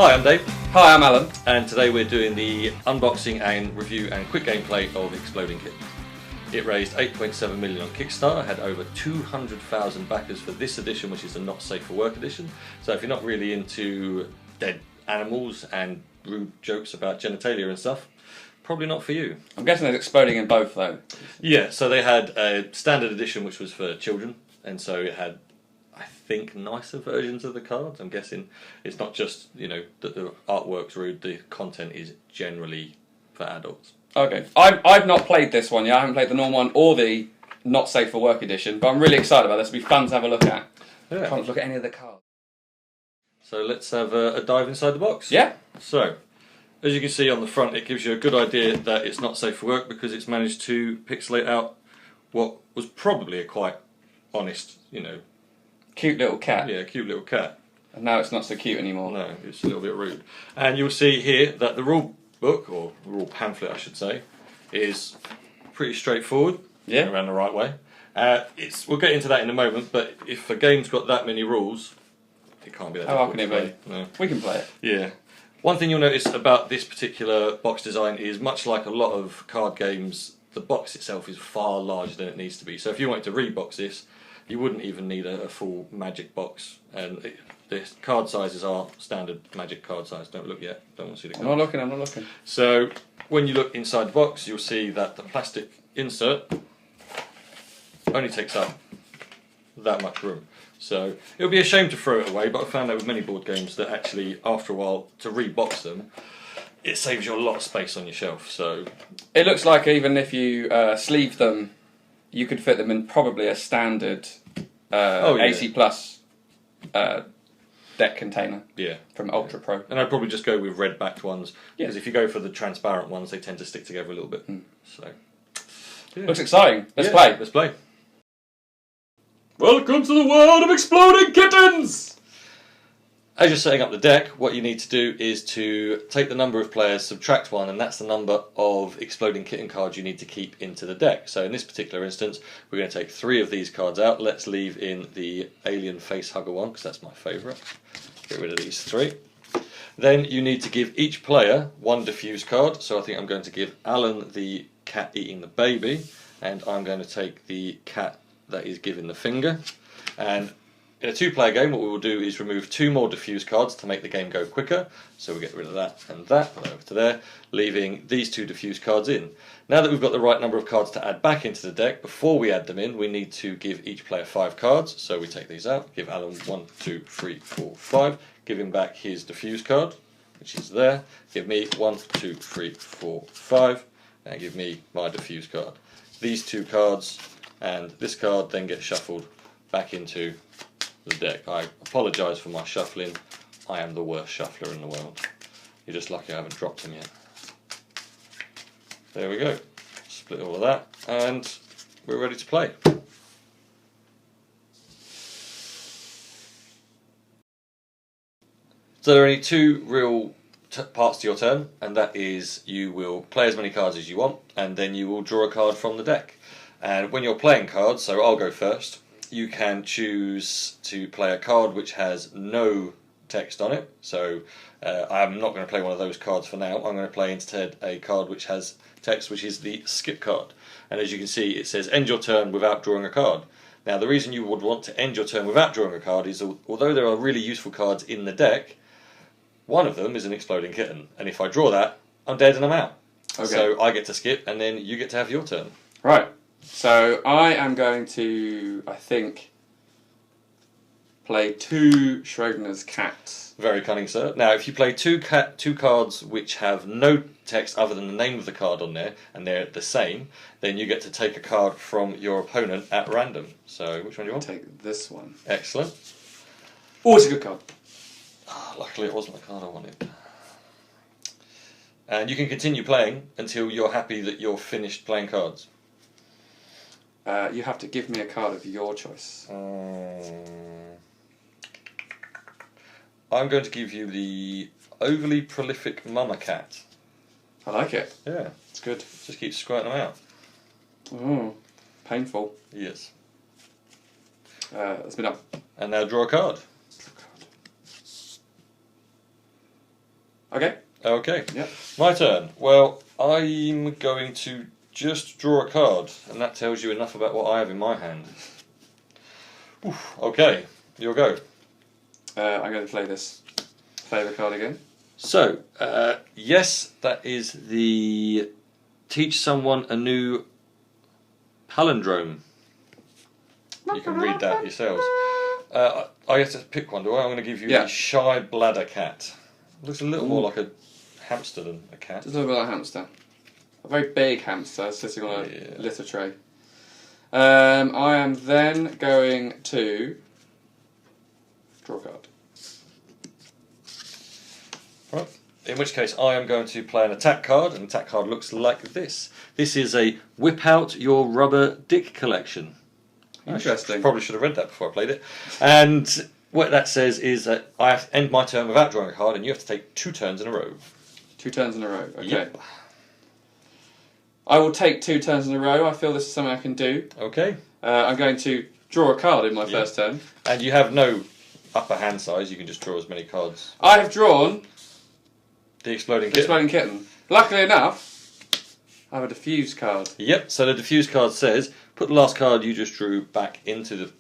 Hi, I'm Dave. Hi, I'm Alan. And today we're doing the unboxing and review and quick gameplay of Exploding Kittens. It raised 8.7 million on Kickstarter, had over 200,000 backers for this edition, which is the Not Safe for Work edition. So if you're not really into dead animals and rude jokes about genitalia and stuff, probably not for you. I'm guessing there's exploding in both though. Yeah, so they had a standard edition which was for children, and so it had, I think, nicer versions of the cards. I'm guessing it's not just, you know, that the artwork's rude, the content is generally for adults. Okay, I've not played this one yet. I haven't played the normal one or the Not Safe for Work edition, but I'm really excited about this. It'll be fun to have a look at. Yeah. Can't look at any of the cards. So let's have a dive inside the box. Yeah. So, as you can see on the front, it gives you a good idea that it's not safe for work because it's managed to pixelate out what was probably a quite honest, you know... Cute little cat. Yeah, cute little cat. And now it's not so cute anymore. No, it's a little bit rude. And you'll see here that the rule book, or rule pamphlet I should say, is pretty straightforward. Yeah. Around the right way. We'll get into that in a moment, but if a game's got that many rules, it can't be that How difficult hard can to it play. No. We can play it. Yeah. One thing you'll notice about this particular box design is, much like a lot of card games, the box itself is far larger than it needs to be. So if you wanted to rebox this, you wouldn't even need a full Magic box. And the card sizes are standard Magic card size. Don't look yet. Don't want to see the card. I'm not looking. So when you look inside the box, you'll see that the plastic insert only takes up that much room. So it would be a shame to throw it away, but I found out with many board games that actually, after a while, to rebox them, it saves you a lot of space on your shelf. So It looks like even if you sleeve them, you could fit them in probably a standard AC Plus deck container. Yeah. From Ultra Pro. And I'd probably just go with red backed ones, Yeah. because if you go for the transparent ones, they tend to stick together a little bit. So yeah. Looks exciting. Let's Yeah, play. Let's play. Welcome to the world of Exploding Kittens! As you're setting up the deck, what you need to do is to take the number of players, subtract 1, and that's the number of Exploding Kitten cards you need to keep into the deck. So in this particular instance, we're going to take 3 of these cards out. Let's leave in the Alien Facehugger one, because that's my favourite. Get rid of these 3. Then you need to give each player 1 diffuse card. So I think I'm going to give Alan the cat eating the baby, and I'm going to take the cat that is giving the finger. And in a 2-player game, what we will do is remove 2 more diffuse cards to make the game go quicker. So we get rid of that and that, put that over to there, leaving these 2 diffuse cards in. Now that we've got the right number of cards to add back into the deck, before we add them in, we need to give each player 5 cards. So we take these out, give Alan 1, 2, 3, 4, 5, give him back his diffuse card, which is there, give me 1, 2, 3, 4, 5, and give me my diffuse card. These 2 cards and this card then get shuffled back into the deck. I apologise for my shuffling. I am the worst shuffler in the world. You're just lucky I haven't dropped them yet. There we go. Split all of that, and we're ready to play. So there are only 2 real parts to your turn, and that is you will play as many cards as you want, and then you will draw a card from the deck. And when you're playing cards, so I'll go first, you can choose to play a card which has no text on it. So I'm not going to play one of those cards for now. I'm going to play instead a card which has text, which is the skip card. And as you can see, it says end your turn without drawing a card. Now the reason you would want to end your turn without drawing a card is, although there are really useful cards in the deck, one of them is an Exploding Kitten. And if I draw that, I'm dead and I'm out. Okay. So I get to skip, and then you get to have your turn. Right. So I am going to, I think, play 2 Schrodinger's cats. Very cunning, sir. Now, if you play 2 cards which have no text other than the name of the card on there, and they're the same, then you get to take a card from your opponent at random. So, which one do you want? Take this one. Excellent. Oh, it's a good card. Oh, luckily, it wasn't the card I wanted. And you can continue playing until you're happy that you're finished playing cards. You have to give me a card of your choice. I'm going to give you the overly prolific mama cat. I like it. Yeah. It's good. Just keep squirting them out. Oh, painful. Yes. That's been up. And now draw a card. Okay. Okay. Yep. My turn. Well, I'm going to just draw a card, and that tells you enough about what I have in my hand. Oof, okay, your go. I'm going to play this favour card again. So, yes, that is the teach someone a new palindrome. You can read that yourselves. I have to pick one, do I? I'm going to give you the Shy Bladder Cat. Looks a little more like a hamster than a cat. Just a little bit like a hamster. A very big hamster sitting on a litter tray. I am then going to draw a card. Right. In which case, I am going to play an attack card. An attack card looks like this. This is a whip out your rubber dick collection. Interesting. Probably should have read that before I played it. And what that says is that I have to end my turn without drawing a card, and you have to take 2 turns in a row. 2 turns in a row. Okay. Yep. I will take 2 turns in a row. I feel this is something I can do. Okay. I'm going to draw a card in my first turn. And you have no upper hand size. You can just draw as many cards. I have drawn the Exploding Kitten. Exploding Kitten. Luckily enough, I have a diffuse card. Yep. So the diffuse card says put the last card you just drew back into the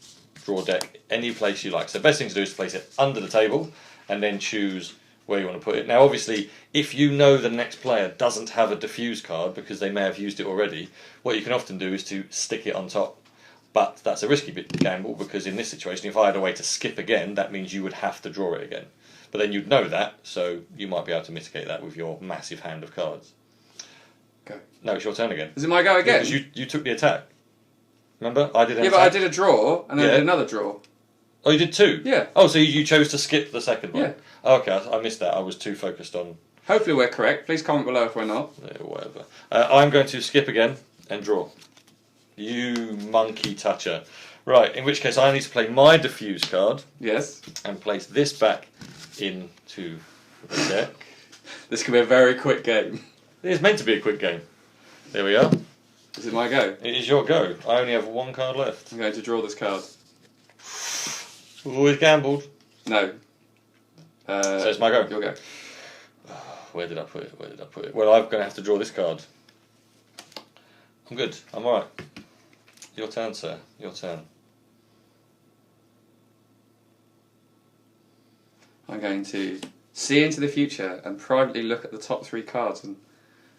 draw deck any place you like. So the best thing to do is to place it under the table and then choose where you want to put it. Now obviously if you know the next player doesn't have a diffuse card because they may have used it already, what you can often do is to stick it on top. But that's a risky bit gamble because in this situation if I had a way to skip again, that means you would have to draw it again. But then you'd know that, so you might be able to mitigate that with your massive hand of cards. Go. No, it's your turn again. Is it my go again? Because you took the attack. Remember? I did an attack. But I did a draw and then I did another draw. Oh, you did 2? Yeah. Oh, so you chose to skip the second one? Yeah. Oh, okay, I missed that. I was too focused on... Hopefully we're correct. Please comment below if we're not. Yeah, whatever. I'm going to skip again and draw. You monkey toucher. Right, in which case I need to play my diffuse card. Yes. And place this back into the deck. This could be a very quick game. It's meant to be a quick game. There we are. Is it my go? It is your go. I only have 1 card left. I'm going to draw this card. Always gambled. No. So it's my go. Your go. Where did I put it? Well, I'm going to have to draw this card. I'm good. I'm alright. Your turn, sir. Your turn. I'm going to see into the future and privately look at the top 3 cards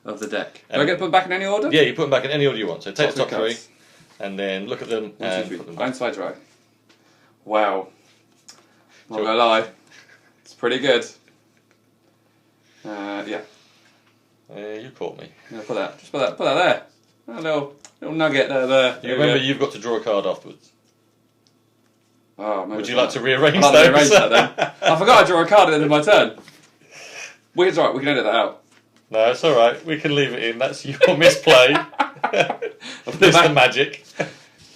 of the deck. Do I get to put them back in any order? Yeah, you put them back in any order you want. So take the top 3 cards. and then look at them and put them back. Inside dry. Wow. Not gonna lie. It's pretty good. Yeah. You caught me. Yeah, put that there. A little nugget there. You remember you've got to draw a card afterwards. Oh, would you like to rearrange those? Rearrange that then. I forgot I draw a card at the end of my turn. It's alright, we can edit that out. No, it's alright. We can leave it in. That's your misplay. It's the magic.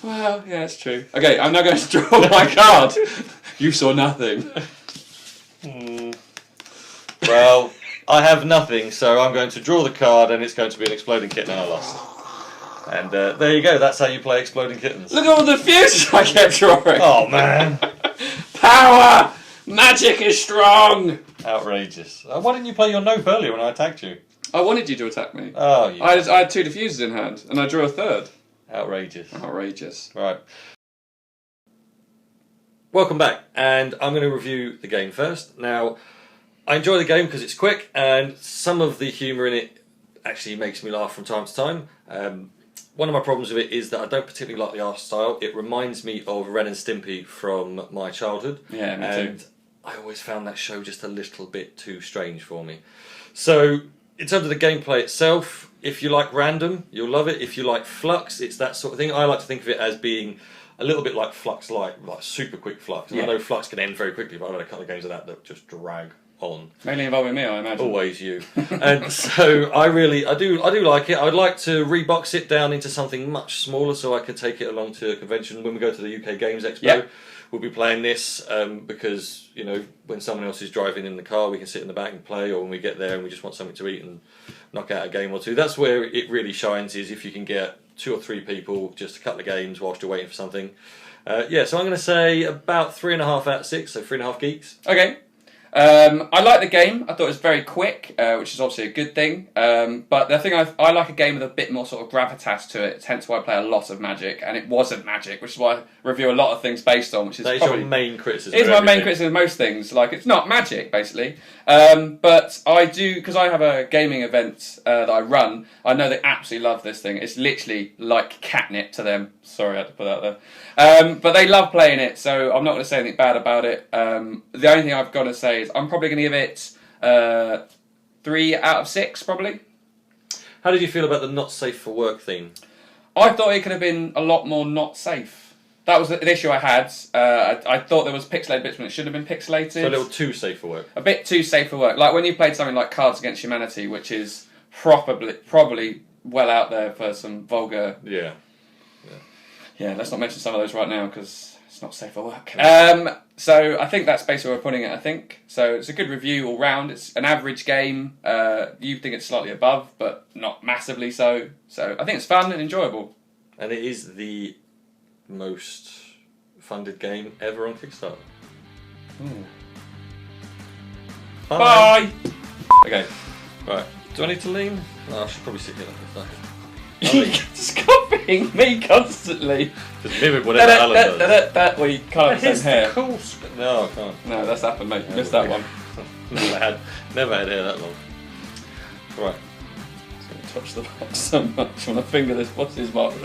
Well, yeah, it's true. Okay, I'm now going to draw my card. You saw nothing. Well, I have nothing, so I'm going to draw the card and it's going to be an Exploding Kitten and I lost. And there you go, that's how you play Exploding Kittens. Look at all the fuses I kept drawing! Oh man! Power! Magic is strong! Outrageous. Why didn't you play your nope earlier when I attacked you? I wanted you to attack me. Oh, I had 2 diffusers in hand, and I drew a 3rd. Outrageous. Outrageous. Right. Welcome back, and I'm going to review the game first. Now, I enjoy the game because it's quick, and some of the humour in it actually makes me laugh from time to time. One of my problems with it is that I don't particularly like the art style. It reminds me of Ren and Stimpy from my childhood. Yeah, me and too. I always found that show just a little bit too strange for me. So, in terms of the gameplay itself, if you like random, you'll love it. If you like Flux, it's that sort of thing. I like to think of it as being a little bit like Flux Light, like super quick Flux. And I know Flux can end very quickly, but I've had a couple of games of that just drag on. Mainly involving me, I imagine. Always you. And so I do like it. I'd like to rebox it down into something much smaller so I can take it along to a convention. When we go to the UK Games Expo, we'll be playing this because, you know, when someone else is driving in the car, we can sit in the back and play, or when we get there and we just want something to eat and knock out a game or two. That's where it really shines, is if you can get 2 or 3 people, just a couple of games whilst you're waiting for something. So I'm going to say about 3.5 out of 6, so 3.5 geeks. Okay. I like the game. I thought it was very quick, which is obviously a good thing. But the thing I like a game with a bit more sort of gravitas to it. Hence why I play a lot of Magic, and it wasn't Magic, which is why I review a lot of things based on. Which is that is probably your main criticism. It is my main criticism of most things. Like, it's not Magic, basically. But I do, because I have a gaming event that I run. I know they absolutely love this thing. It's literally like catnip to them. Sorry, I had to put that there. But they love playing it, so I'm not going to say anything bad about it. The only thing I've got to say is I'm probably going to give it 3 out of 6, probably. How did you feel about the not safe for work theme? I thought it could have been a lot more not safe. That was the issue I had. I thought there was pixelated bits when it should have been pixelated. So a little too safe for work. A bit too safe for work. Like when you played something like Cards Against Humanity, which is probably well out there for some vulgar... Yeah, let's not mention some of those right now because it's not safe for work. So I think that's basically where we're putting it, I think. So it's a good review all round. It's an average game. You think it's slightly above, but not massively so. So I think it's fun and enjoyable. And it is the most funded game ever on Kickstarter. Bye! Okay. Right. Do I need to lean? No, I should probably sit here like this. You're just copying me constantly. Just mimic whatever Alan does. Well, you can't have the same hair. Cool. No, I can't. No, that's happened, mate. Missed that one. never had hair that long. Right. It's going to touch the box so much when I finger this. What's his box?